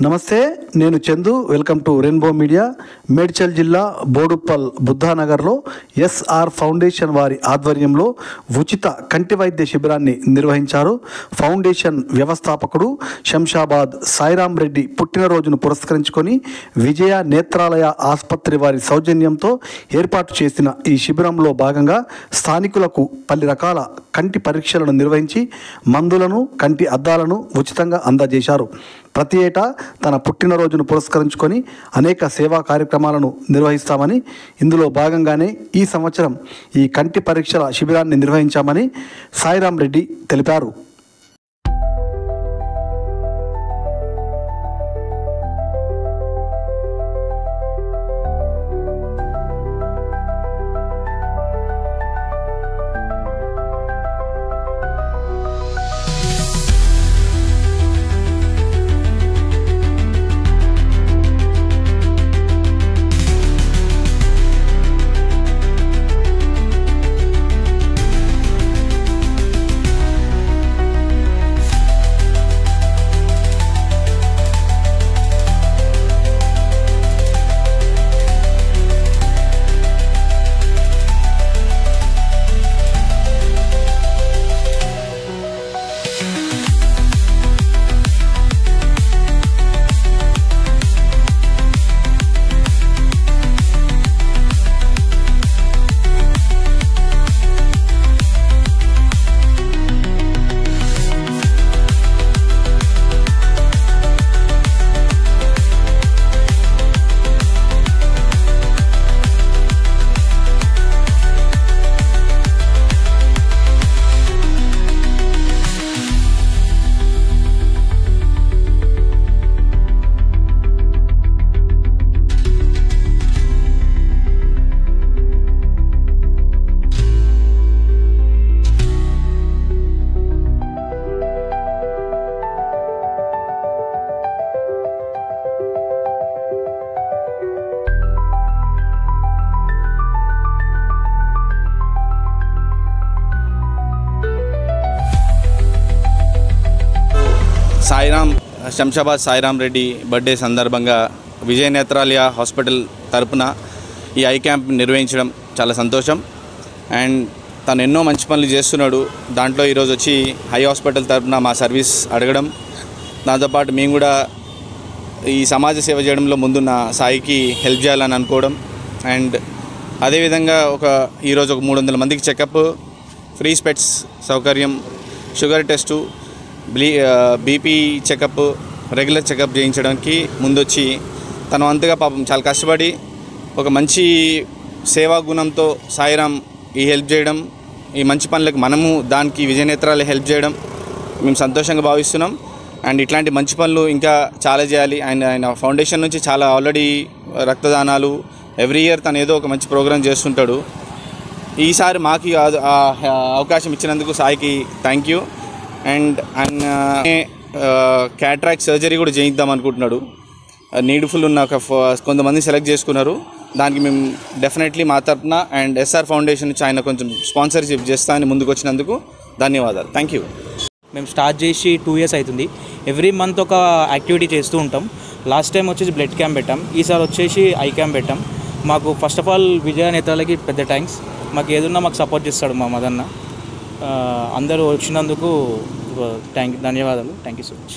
నమస్తే, నేను Chandu. Welcome to rainbow media. Medchal జిల్లా బోడుప్పల్ బుద్ధానగర్లో ఎస్ఆర్ ఫౌండేషన్ వారి ఆధ్వర్యంలో ఉచిత కంటి వైద్య శిబిరాన్ని నిర్వహించారు. ఫౌండేషన్ వ్యవస్థాపకుడు శంషాబాద్ సాయిరాం రెడ్డి పుట్టినరోజును పురస్కరించుకొని విజయ నేత్రాలయ ఆసుపత్రి వారి సౌజన్యంతో ఏర్పాటు చేసిన ఈ శిబిరంలో భాగంగా స్థానికులకు పలు రకాల కంటి పరీక్షలను నిర్వహించి మందులను, కంటి అద్దాలను ఉచితంగా అందజేశారు. ప్రతి ఏటా తన పుట్టినరోజును పురస్కరించుకొని అనేక సేవా కార్యక్రమాలను నిర్వహిస్తామని, ఇందులో భాగంగానే ఈ సంవత్సరం ఈ కంటి పరీక్షల శిబిరాన్ని నిర్వహించామని సాయిరాం రెడ్డి తెలిపారు. శంషాబాద్ సాయిరాం రెడ్డి బర్త్డే సందర్భంగా విజయ నేత్రాలయ హాస్పిటల్ తరపున ఈ ఐ క్యాంప్ నిర్వహించడం చాలా సంతోషం. అండ్ తను ఎన్నో మంచి పనులు చేస్తున్నాడు. దాంట్లో ఈరోజు వచ్చి హై హాస్పిటల్ తరపున మా సర్వీస్ అడగడం, దాంతోపాటు మేము కూడా ఈ సమాజ సేవ చేయడంలో ముందున్న సాయికి హెల్ప్ చేయాలని అనుకోవడం. అండ్ అదేవిధంగా ఈరోజు ఒక 300 మందికి చెకప్, ఫ్రీ స్పెట్స్ సౌకర్యం, sugar test, BP checkup, regular checkup చేయించడానికి ముందొచ్చి తన వంతుగా పాపం చాలా కష్టపడి ఒక మంచి సేవా గుణంతో సాయిరాం ఈ హెల్ప్ చేయడం, ఈ మంచి పనులకు మనము దానికి విజయనేత్రాలు హెల్ప్ చేయడం మేము సంతోషంగా భావిస్తున్నాం. అండ్ ఇట్లాంటి మంచి పనులు ఇంకా చాలా చేయాలి. ఆయన ఫౌండేషన్ నుంచి చాలా ఆల్రెడీ రక్తదానాలు ఎవ్రీ ఇయర్ తను ఏదో ఒక మంచి ప్రోగ్రాం చేస్తుంటాడు. ఈసారి మాకు అవకాశం ఇచ్చినందుకు సాయికి థ్యాంక్ యూ. అండ్ ఆయన క్యాట్రాక్ట్ సర్జరీ కూడా చేయిద్దాం అనుకుంటున్నాడు. నీడ్ఫుల్ ఉన్న కొంతమంది సెలెక్ట్ చేసుకున్నారు. దానికి మేము డెఫినెట్లీ మా తరఫున అండ్ ఎస్ఆర్ ఫౌండేషన్ నుంచి ఆయన కొంచెం స్పాన్సర్షిప్ చేస్తా అని ముందుకు వచ్చినందుకు ధన్యవాదాలు. Thank you. మేము స్టార్ట్ చేసి 2 years అవుతుంది. ఎవ్రీ మంత్ ఒక యాక్టివిటీ చేస్తూ ఉంటాం. లాస్ట్ టైం వచ్చేసి బ్లడ్ క్యాంప్ పెట్టాం, ఈసారి వచ్చేసి ఐ క్యాంప్ పెట్టాం. మాకు ఫస్ట్ ఆఫ్ ఆల్ విజయ నేత్రాలకి పెద్ద థ్యాంక్స్. మాకు ఏదన్నా మాకు సపోర్ట్ చేస్తాడు మా మదన్న. అందరూ వచ్చినందుకు ధన్యవాదాలు. Thank you so much.